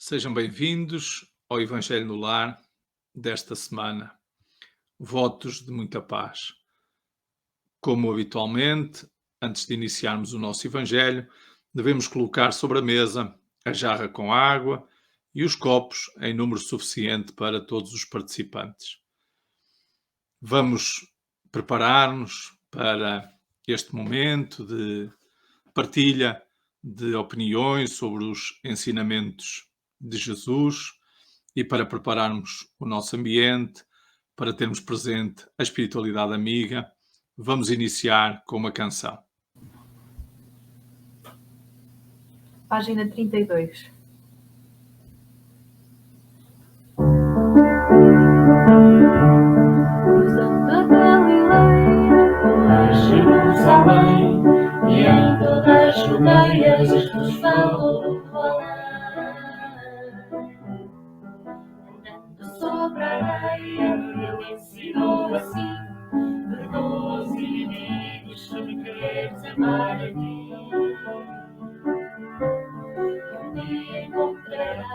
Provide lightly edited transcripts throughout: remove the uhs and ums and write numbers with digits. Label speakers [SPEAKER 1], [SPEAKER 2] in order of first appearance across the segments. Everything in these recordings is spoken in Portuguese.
[SPEAKER 1] Sejam bem-vindos ao Evangelho no Lar desta semana. Votos de muita paz. Como habitualmente, antes de iniciarmos o nosso Evangelho, devemos colocar sobre a mesa a jarra com água e os copos em número suficiente para todos os participantes. Vamos preparar-nos para este momento de partilha de opiniões sobre os ensinamentos de Jesus e para prepararmos o nosso ambiente, para termos presente a espiritualidade amiga, vamos iniciar com uma canção.
[SPEAKER 2] Página 32. Cruzando a Galileia, por Jerusalém, e em toda a Judeia, Jesus falou do além. Andando sobre a areia, ele ensinou assim: perdoa os inimigos se me queres amar a ti. E encontrarás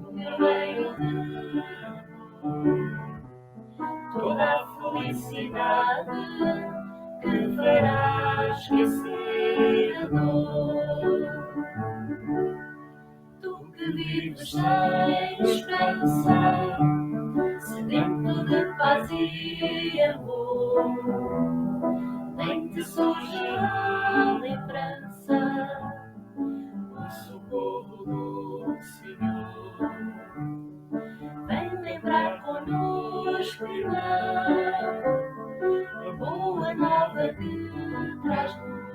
[SPEAKER 2] no meu reino de amor toda a felicidade que fará esquecer a dor. Tu que vives sem esperança, sedento de paz e amor, nem te surge a lembrança o socorro do Senhor. Vem lembrar connosco, irmão, a boa nova que traz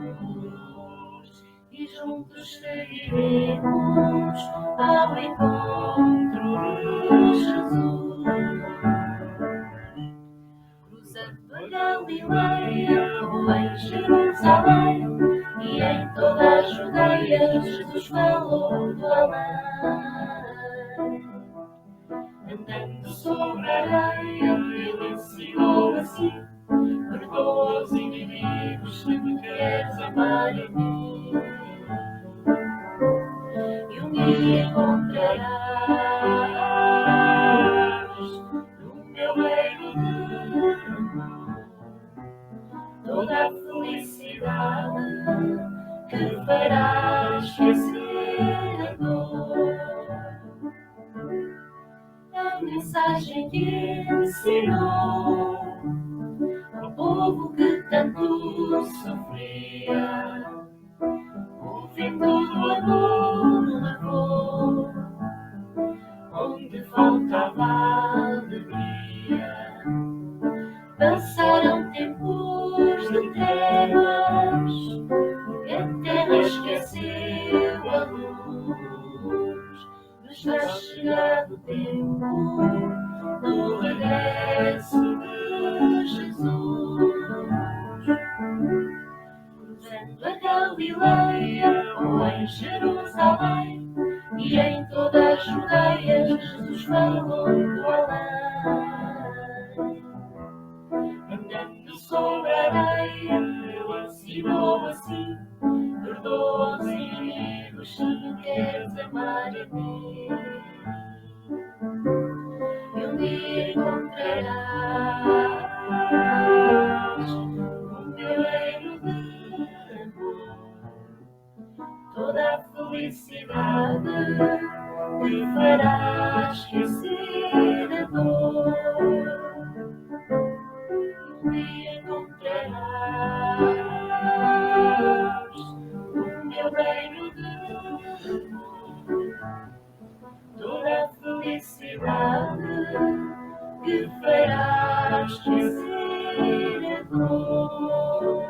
[SPEAKER 2] luz, e juntos seguiremos ao encontro de Jesus. Cruzando a Galileia, ou em Jerusalém, e em toda a Judeia, Jesus falou do além. Andando sobre a areia, ele ensinou assim: perdoa os inimigos se me queres amar a mim. E um dia encontrarás no meu reino de amor toda a felicidade que fará esquecer a dor. A mensagem que ensinou ao povo que tanto sofria, o vento do amor levou onde faltava alegria. Passaram tempos de trevas e a terra esqueceu a luz. Está chegado o tempo do regresso de Jesus. Cruzando a Galileia, ou em Jerusalém, e em toda a Judeia, Jesus falou do além. Andando sobre a areia, ele ensinou assim: perdoa os inimigos se me queres amar a mim. E um dia encontrarás no meu reino de amor toda a felicidade que fará esquecer a dor. Um dia encontrarás no meu reino de amor toda a felicidade que fará esquecer a dor.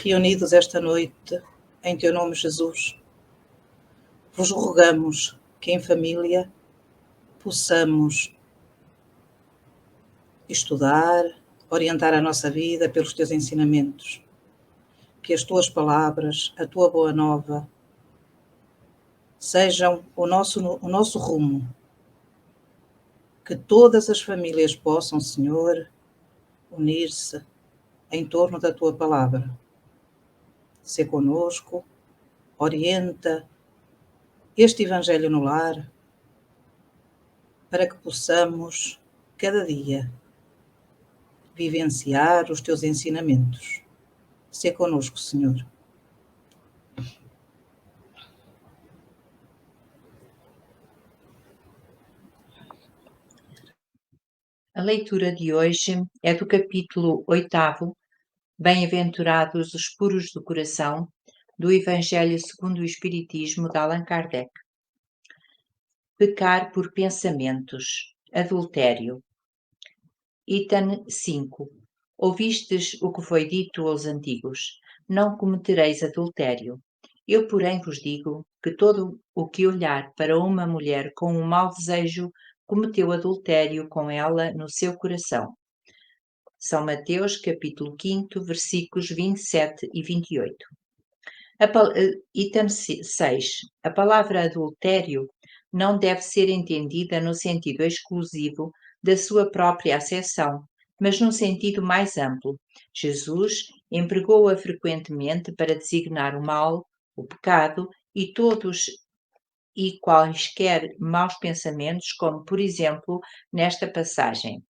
[SPEAKER 3] Reunidos esta noite, em teu nome, Jesus, vos rogamos que em família possamos estudar, orientar a nossa vida pelos teus ensinamentos, que as tuas palavras, a tua boa nova, sejam o nosso rumo, que todas as famílias possam, Senhor, unir-se em torno da tua palavra. Sê conosco, orienta este Evangelho no lar, para que possamos, cada dia, vivenciar os teus ensinamentos. Sê conosco, Senhor.
[SPEAKER 4] A leitura de hoje é do capítulo 8º, Bem-aventurados os puros do coração, do Evangelho segundo o Espiritismo de Allan Kardec. Pecar por pensamentos. Adultério. Item 5. Ouvistes o que foi dito aos antigos: não cometereis adultério. Eu, porém, vos digo que todo o que olhar para uma mulher com um mau desejo cometeu adultério com ela no seu coração. São Mateus, capítulo 5, versículos 27 e 28. Item 6. A palavra adultério não deve ser entendida no sentido exclusivo da sua própria acessão, mas num sentido mais amplo. Jesus empregou-a frequentemente para designar o mal, o pecado e todos e quaisquer maus pensamentos, como, por exemplo, nesta passagem.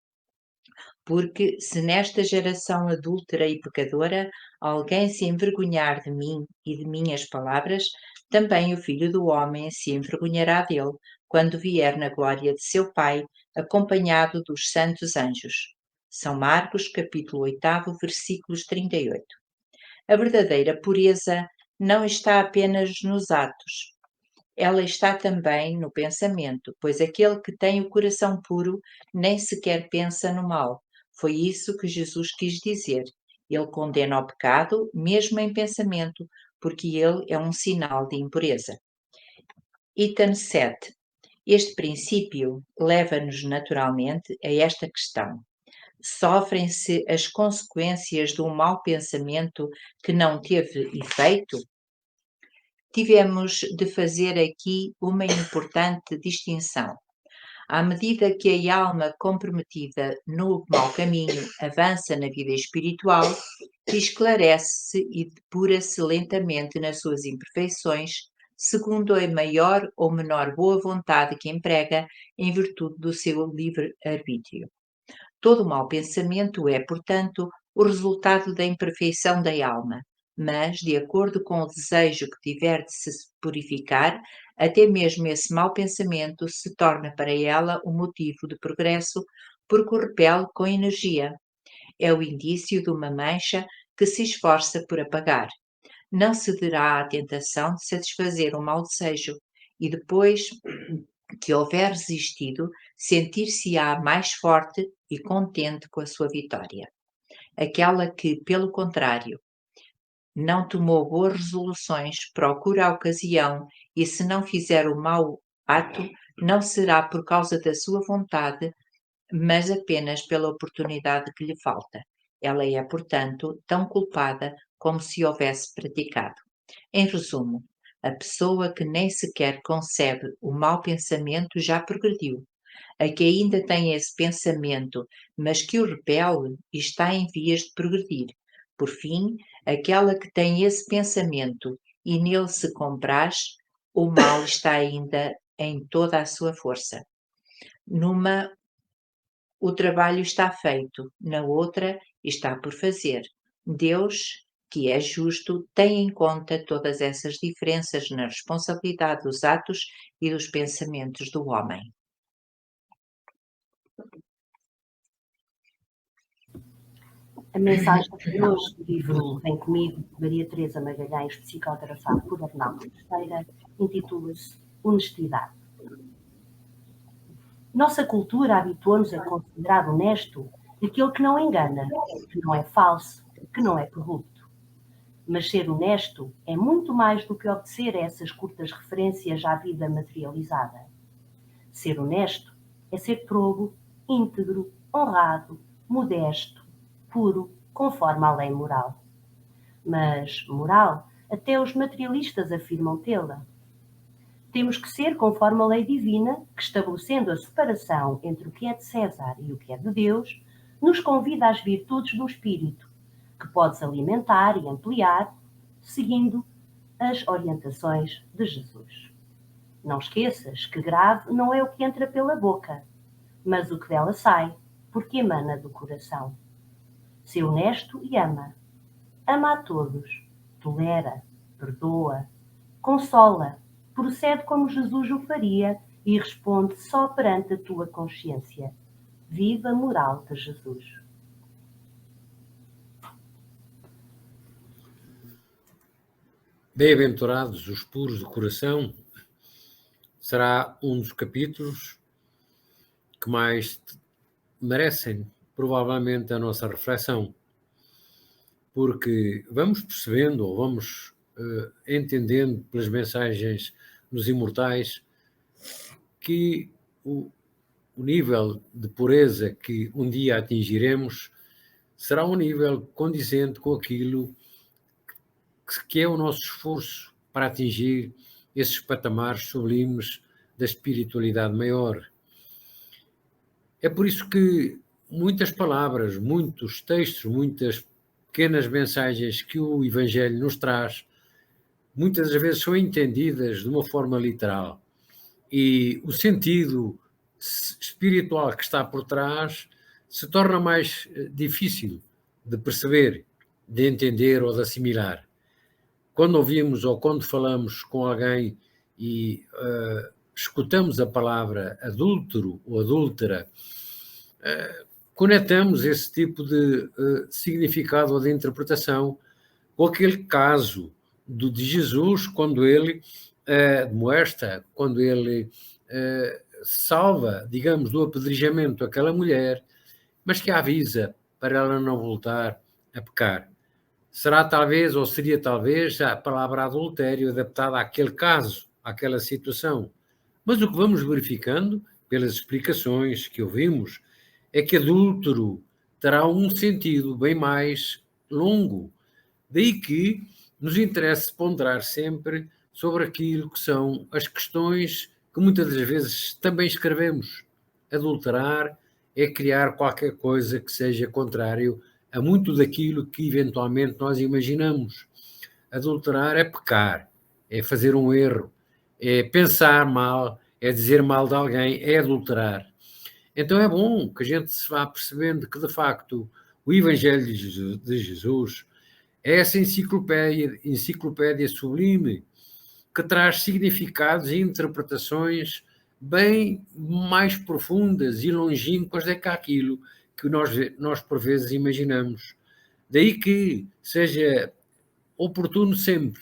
[SPEAKER 4] Porque se nesta geração adúltera e pecadora alguém se envergonhar de mim e de minhas palavras, também o Filho do Homem se envergonhará dele, quando vier na glória de seu Pai, acompanhado dos santos anjos. São Marcos, capítulo 8, versículos 38. A verdadeira pureza não está apenas nos atos. Ela está também no pensamento, pois aquele que tem o coração puro nem sequer pensa no mal. Foi isso que Jesus quis dizer. Ele condena o pecado, mesmo em pensamento, porque ele é um sinal de impureza. Item 7. Este princípio leva-nos naturalmente a esta questão. Sofrem-se as consequências de um mau pensamento que não teve efeito? Tivemos de fazer aqui uma importante distinção. À medida que a alma comprometida no mau caminho avança na vida espiritual, esclarece-se e depura-se lentamente nas suas imperfeições, segundo a maior ou menor boa vontade que emprega em virtude do seu livre-arbítrio. Todo mau pensamento é, portanto, o resultado da imperfeição da alma, mas, de acordo com o desejo que tiver de se purificar, até mesmo esse mau pensamento se torna para ela um motivo de progresso, porque o repele com energia. É o indício de uma mancha que se esforça por apagar. Não cederá à tentação de satisfazer o mau desejo, e depois que houver resistido, sentir-se-á mais forte e contente com a sua vitória. Aquela que, pelo contrário, não tomou boas resoluções, procura a ocasião e, se não fizer o mau ato, não será por causa da sua vontade, mas apenas pela oportunidade que lhe falta. Ela é, portanto, tão culpada como se houvesse praticado. Em resumo, a pessoa que nem sequer concebe o mau pensamento já progrediu. A que ainda tem esse pensamento, mas que o repele, está em vias de progredir. Por fim, aquela que tem esse pensamento e nele se compraz, o mal está ainda em toda a sua força. Numa, o trabalho está feito, na outra, está por fazer. Deus, que é justo, tem em conta todas essas diferenças na responsabilidade dos atos e dos pensamentos do homem.
[SPEAKER 5] A mensagem de hoje do livro Vem Comigo, de Maria Teresa Magalhães, psicografado por Arnaldo Teixeira, intitula-se Honestidade. Nossa cultura habituou-nos a considerar honesto aquele que não engana, que não é falso, que não é corrupto. Mas ser honesto é muito mais do que obedecer a essas curtas referências à vida materializada. Ser honesto é ser probo, íntegro, honrado, modesto, puro, conforme a lei moral. Mas moral, até os materialistas afirmam tê-la. Temos que ser conforme a lei divina, que, estabelecendo a separação entre o que é de César e o que é de Deus, nos convida às virtudes do espírito, que podes alimentar e ampliar seguindo as orientações de Jesus. Não esqueças que grave não é o que entra pela boca, mas o que dela sai, porque emana do coração. Sê honesto e ama. Ama a todos, tolera, perdoa, consola, procede como Jesus o faria e responde só perante a tua consciência. Viva a moral de Jesus.
[SPEAKER 6] Bem-aventurados os puros de coração será um dos capítulos que mais merecem, provavelmente, a nossa reflexão, porque vamos percebendo ou vamos entendendo pelas mensagens dos imortais que o nível de pureza que um dia atingiremos será um nível condizente com aquilo que é o nosso esforço para atingir esses patamares sublimes da espiritualidade maior. É por isso que muitas palavras, muitos textos, muitas pequenas mensagens que o Evangelho nos traz, muitas das vezes são entendidas de uma forma literal. E o sentido espiritual que está por trás se torna mais difícil de perceber, de entender ou de assimilar. Quando ouvimos ou quando falamos com alguém e escutamos a palavra adúltero ou adúltera, conectamos esse tipo de significado ou de interpretação com aquele caso de Jesus, quando ele demonsta, quando ele salva, digamos, do apedrejamento aquela mulher, mas que a avisa para ela não voltar a pecar. Será talvez, ou seria talvez, a palavra adultério adaptada àquele caso, àquela situação. Mas o que vamos verificando, pelas explicações que ouvimos, é que adúltero terá um sentido bem mais longo. Daí que nos interessa ponderar sempre sobre aquilo que são as questões que muitas das vezes também escrevemos. Adulterar é criar qualquer coisa que seja contrário a muito daquilo que eventualmente nós imaginamos. Adulterar é pecar, é fazer um erro, é pensar mal, é dizer mal de alguém, é adulterar. Então é bom que a gente se vá percebendo que, de facto, o Evangelho de Jesus é essa enciclopédia sublime que traz significados e interpretações bem mais profundas e longínquas do que aquilo que nós por vezes imaginamos. Daí que seja oportuno sempre,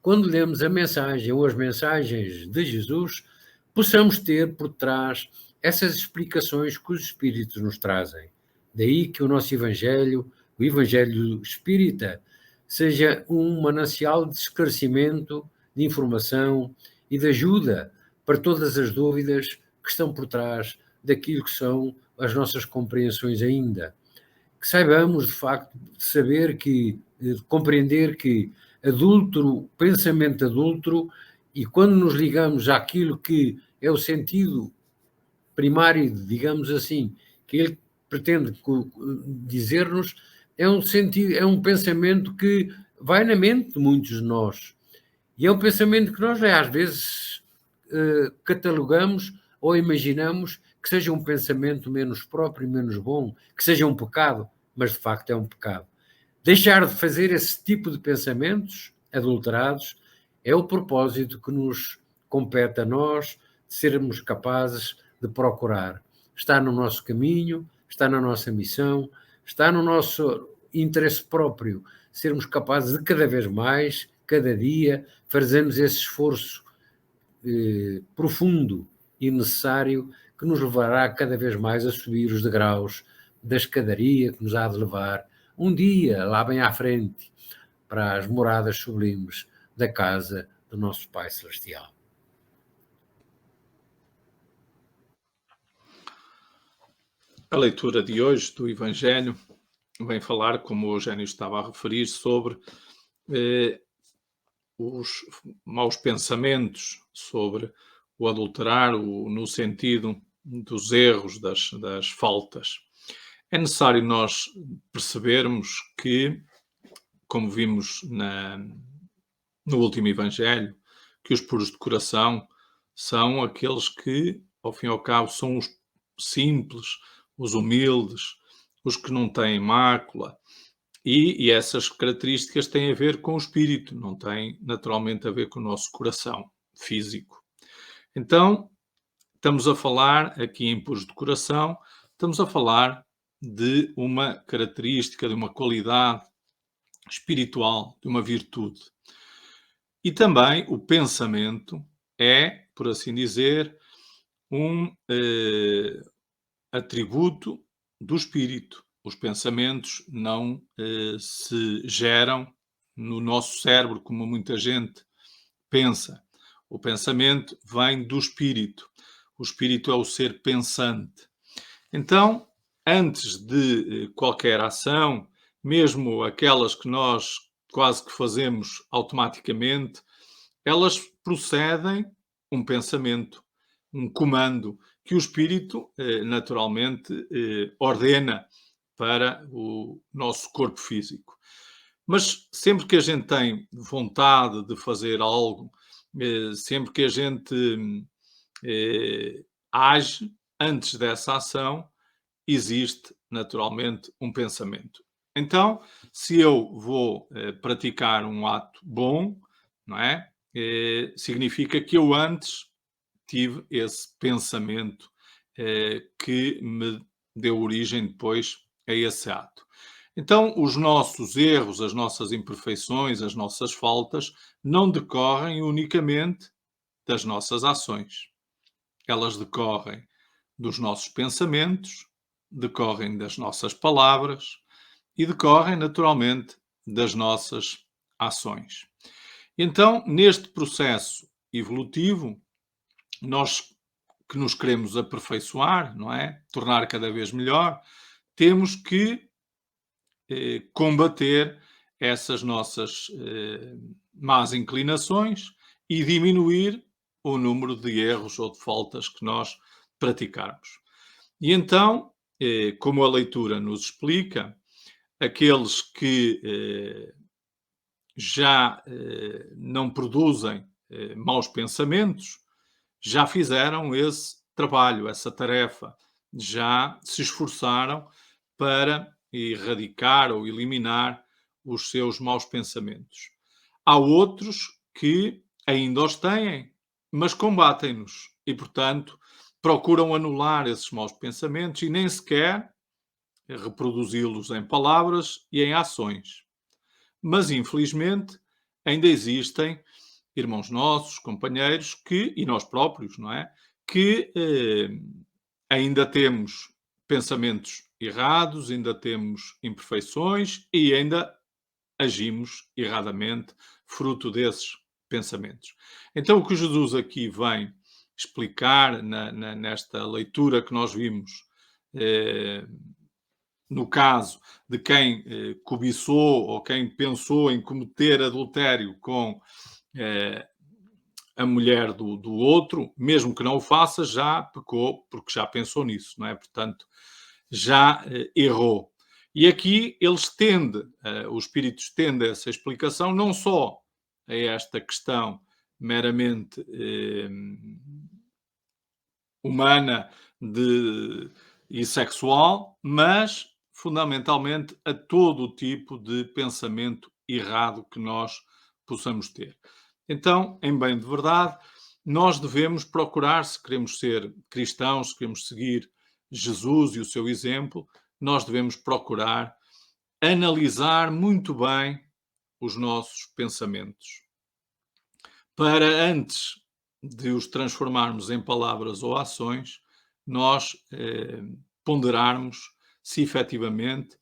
[SPEAKER 6] quando lemos a mensagem ou as mensagens de Jesus, possamos ter por trás essas explicações que os Espíritos nos trazem. Daí que o nosso Evangelho, o Evangelho Espírita, seja um manancial de esclarecimento, de informação e de ajuda para todas as dúvidas que estão por trás daquilo que são as nossas compreensões ainda. Que saibamos, de facto, de compreender que pensamento adúltero, e quando nos ligamos àquilo que é o sentido primário, digamos assim, que ele pretende dizer-nos, é um pensamento que vai na mente de muitos de nós. E é um pensamento que nós, às vezes, catalogamos ou imaginamos que seja um pensamento menos próprio, menos bom, que seja um pecado, mas de facto é um pecado. Deixar de fazer esse tipo de pensamentos adulterados é o propósito que nos compete a nós, de sermos capazes de procurar. Está no nosso caminho, está na nossa missão, está no nosso interesse próprio, sermos capazes de cada vez mais, cada dia, fazermos esse esforço profundo e necessário que nos levará cada vez mais a subir os degraus da escadaria que nos há de levar um dia, lá bem à frente, para as moradas sublimes da casa do nosso Pai Celestial.
[SPEAKER 1] A leitura de hoje do Evangelho vem falar, como o Eugênio estava a referir, sobre os maus pensamentos, sobre o adulterar, no sentido dos erros, das faltas. É necessário nós percebermos que como vimos no último Evangelho, que os puros de coração são aqueles que, ao fim e ao cabo, são os simples, os humildes, os que não têm mácula. E essas características têm a ver com o espírito, não têm naturalmente a ver com o nosso coração físico. Então, estamos a falar aqui em puros de coração, estamos a falar de uma característica, de uma qualidade espiritual, de uma virtude. E também o pensamento é, por assim dizer, um atributo do espírito. Os pensamentos não se geram no nosso cérebro, como muita gente pensa. O pensamento vem do espírito. O espírito é o ser pensante. Então, antes de qualquer ação, mesmo aquelas que nós quase que fazemos automaticamente, elas procedem um pensamento, um comando que o espírito naturalmente ordena para o nosso corpo físico. Mas sempre que a gente tem vontade de fazer algo, sempre que a gente age, antes dessa ação, existe naturalmente um pensamento. Então, se eu vou praticar um ato bom, não é? Significa que eu antes tive esse pensamento que me deu origem depois a esse ato. Então, os nossos erros, as nossas imperfeições, as nossas faltas, não decorrem unicamente das nossas ações. Elas decorrem dos nossos pensamentos, decorrem das nossas palavras e decorrem, naturalmente, das nossas ações. Então, neste processo evolutivo, nós que nos queremos aperfeiçoar, não é? Tornar cada vez melhor, temos que combater essas nossas más inclinações e diminuir o número de erros ou de faltas que nós praticarmos. E então, como a leitura nos explica, aqueles que já não produzem maus pensamentos, já fizeram esse trabalho, essa tarefa, já se esforçaram para erradicar ou eliminar os seus maus pensamentos. Há outros que ainda os têm, mas combatem-nos e, portanto, procuram anular esses maus pensamentos e nem sequer reproduzi-los em palavras e em ações. Mas, infelizmente, ainda existem irmãos nossos, companheiros, e nós próprios, não é? Que ainda temos pensamentos errados, ainda temos imperfeições e ainda agimos erradamente, fruto desses pensamentos. Então, o que Jesus aqui vem explicar nesta leitura que nós vimos, no caso de quem cobiçou ou quem pensou em cometer adultério com a mulher do outro, mesmo que não o faça, já pecou, porque já pensou nisso, não é? Portanto, já errou. E aqui eles tendem, os espíritos tendem a essa explicação, não só a esta questão meramente humana e sexual, mas fundamentalmente a todo o tipo de pensamento errado que nós possamos ter. Então, em bem de verdade, nós devemos procurar, se queremos ser cristãos, se queremos seguir Jesus e o seu exemplo, nós devemos procurar analisar muito bem os nossos pensamentos, para antes de os transformarmos em palavras ou ações, nós ponderarmos se efetivamente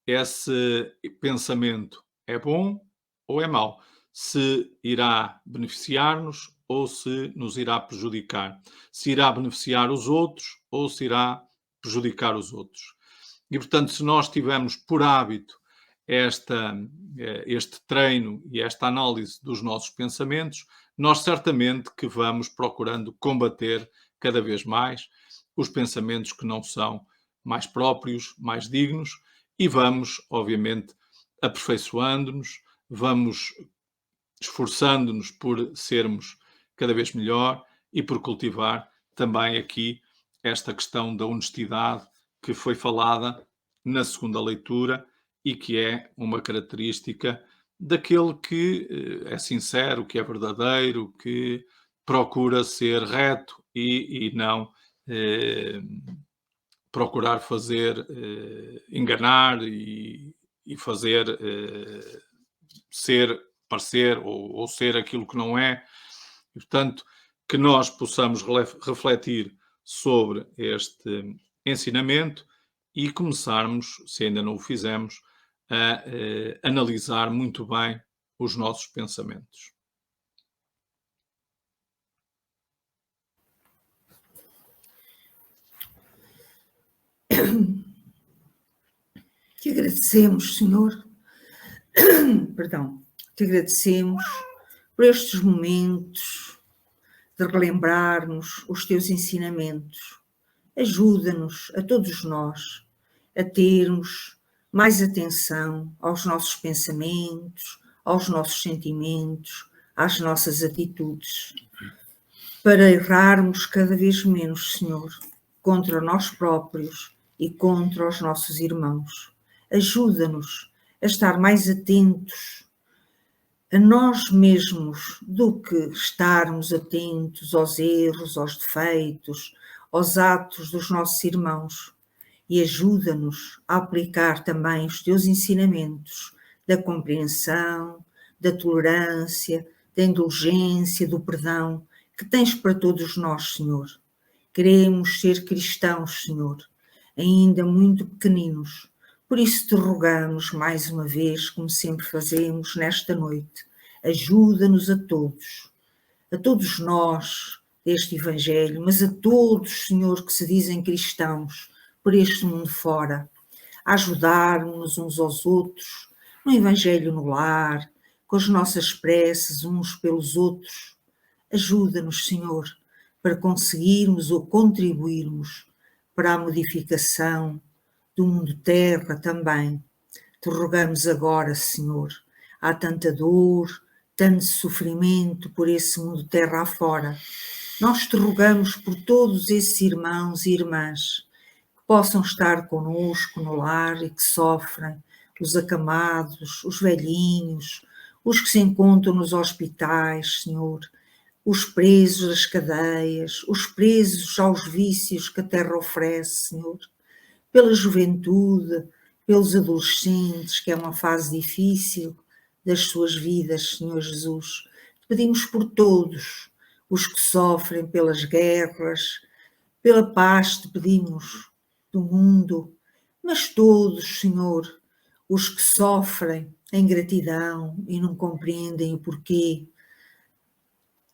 [SPEAKER 1] esse pensamento é bom ou é mau, se irá beneficiar-nos ou se nos irá prejudicar, se irá beneficiar os outros ou se irá prejudicar os outros. E, portanto, se nós tivermos por hábito este treino e esta análise dos nossos pensamentos, nós certamente que vamos procurando combater cada vez mais os pensamentos que não são mais próprios, mais dignos, e vamos, obviamente, aperfeiçoando-nos, vamos esforçando-nos por sermos cada vez melhor e por cultivar também aqui esta questão da honestidade que foi falada na segunda leitura e que é uma característica daquele que é sincero, que é verdadeiro, que procura ser reto e não procurar fazer, enganar e fazer ser, parecer ou ser aquilo que não é. E, portanto, que nós possamos refletir sobre este ensinamento e começarmos, se ainda não o fizemos, a analisar muito bem os nossos pensamentos.
[SPEAKER 7] Te agradecemos, Senhor, te agradecemos por estes momentos de relembrarmos os teus ensinamentos. Ajuda-nos, a todos nós, a termos mais atenção aos nossos pensamentos, aos nossos sentimentos, às nossas atitudes, para errarmos cada vez menos, Senhor, contra nós próprios e contra os nossos irmãos. Ajuda-nos a estar mais atentos a nós mesmos do que estarmos atentos aos erros, aos defeitos, aos atos dos nossos irmãos. E ajuda-nos a aplicar também os teus ensinamentos da compreensão, da tolerância, da indulgência, do perdão que tens para todos nós, Senhor. Queremos ser cristãos, Senhor, ainda muito pequeninos. Por isso te rogamos mais uma vez, como sempre fazemos nesta noite, ajuda-nos a todos nós deste Evangelho, mas a todos, Senhor, que se dizem cristãos por este mundo fora, a ajudarmos uns aos outros no Evangelho no lar, com as nossas preces uns pelos outros. Ajuda-nos, Senhor, para conseguirmos ou contribuirmos para a modificação do mundo terra também. Te rogamos agora, Senhor, há tanta dor, tanto sofrimento por esse mundo terra afora. Nós te rogamos por todos esses irmãos e irmãs que possam estar conosco no lar e que sofrem, os acamados, os velhinhos, os que se encontram nos hospitais, Senhor, os presos das cadeias, os presos aos vícios que a terra oferece, Senhor, pela juventude, pelos adolescentes, que é uma fase difícil das suas vidas, Senhor Jesus. Te pedimos por todos os que sofrem pelas guerras, pela paz te pedimos do mundo, mas todos, Senhor, os que sofrem em ingratidão e não compreendem o porquê,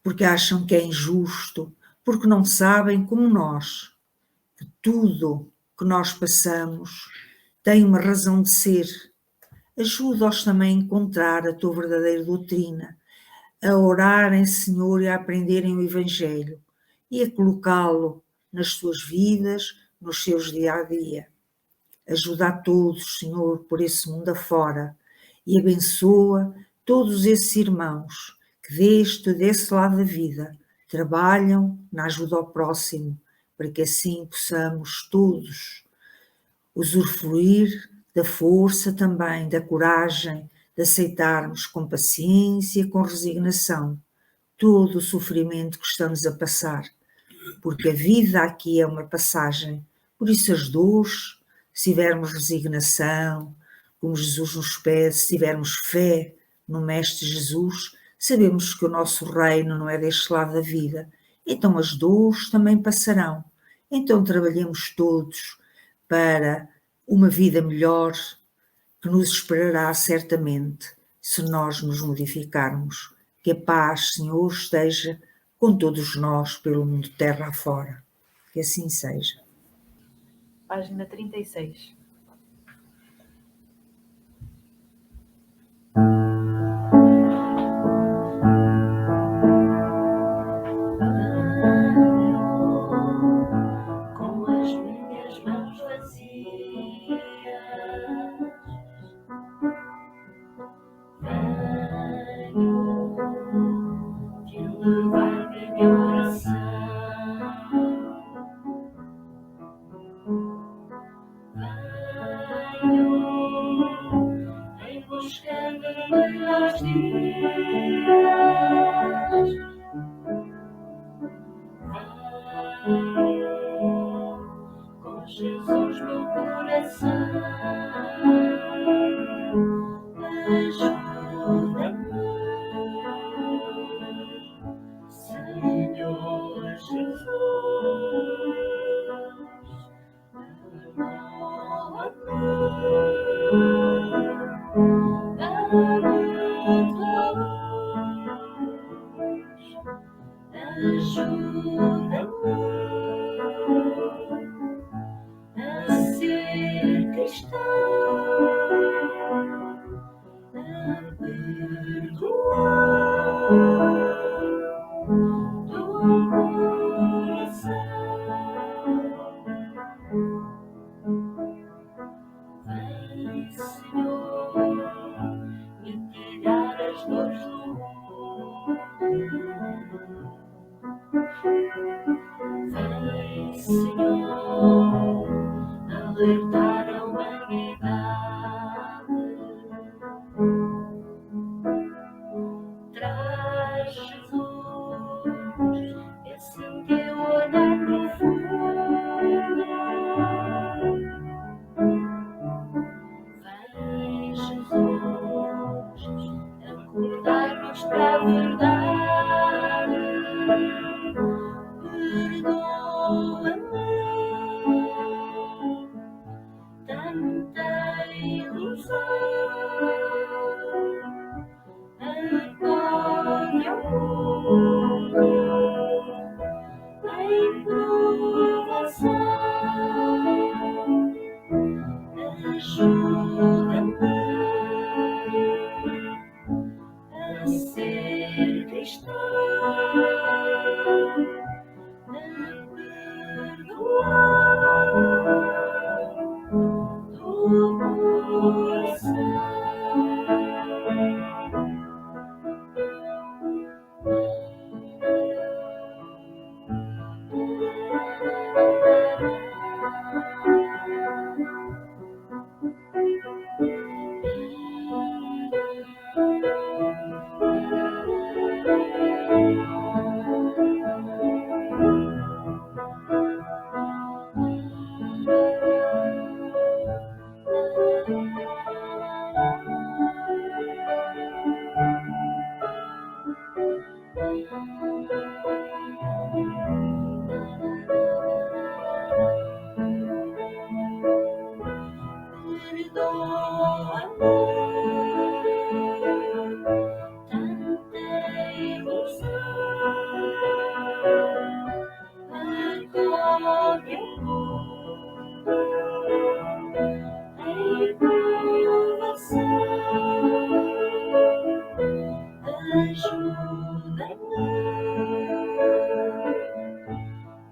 [SPEAKER 7] porque acham que é injusto, porque não sabem como nós, que tudo que nós passamos tem uma razão de ser. Ajuda-os também a encontrar a tua verdadeira doutrina, a orarem, Senhor, e a aprenderem o Evangelho e a colocá-lo nas suas vidas, nos seus dia-a-dia. Ajuda a todos, Senhor, por esse mundo afora e abençoa todos esses irmãos que desse lado da vida trabalham na ajuda ao próximo, para que assim possamos todos usufruir da força também, da coragem, de aceitarmos com paciência, com resignação, todo o sofrimento que estamos a passar, porque a vida aqui é uma passagem. Por isso as dores, se tivermos resignação, como Jesus nos pede, se tivermos fé no Mestre Jesus, sabemos que o nosso reino não é deste lado da vida, então as dores também passarão. Então trabalhemos todos para uma vida melhor que nos esperará certamente se nós nos modificarmos. Que a paz, Senhor, esteja com todos nós pelo mundo terra afora. Que assim seja.
[SPEAKER 8] Página 36.
[SPEAKER 2] Com as minhas mãos vazias, ajuda-me a ser cristão, a perdoar do coração. Vem, Senhor, mitigar as dores do mundo. Vem, Senhor, alertar a humanidade. Traz, Jesus, esse teu olhar profundo. Vem, Jesus, acordar-nos para a verdade. Perdoa-me tanta ilusão. Acolhe o mundo em provação. Ajuda-me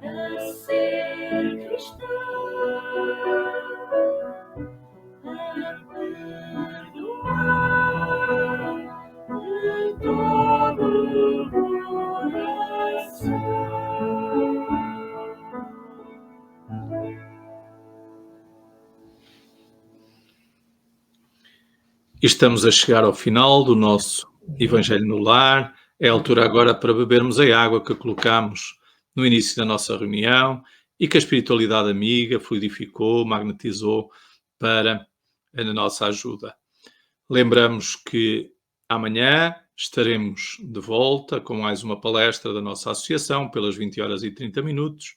[SPEAKER 2] a ser cristão, a perdoar do coração.
[SPEAKER 1] E estamos a chegar ao final do nosso Evangelho no Lar. É a altura agora para bebermos a água que colocámos no início da nossa reunião e que a espiritualidade amiga fluidificou, magnetizou para a nossa ajuda. Lembramos que amanhã estaremos de volta com mais uma palestra da nossa associação pelas 20h30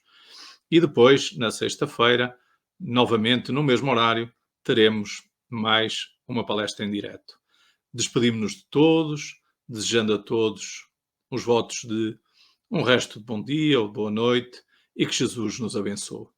[SPEAKER 1] e depois, na sexta-feira, novamente no mesmo horário, teremos mais uma palestra em direto. Despedimos-nos de todos, desejando a todos os votos de um resto de bom dia ou boa noite e que Jesus nos abençoe.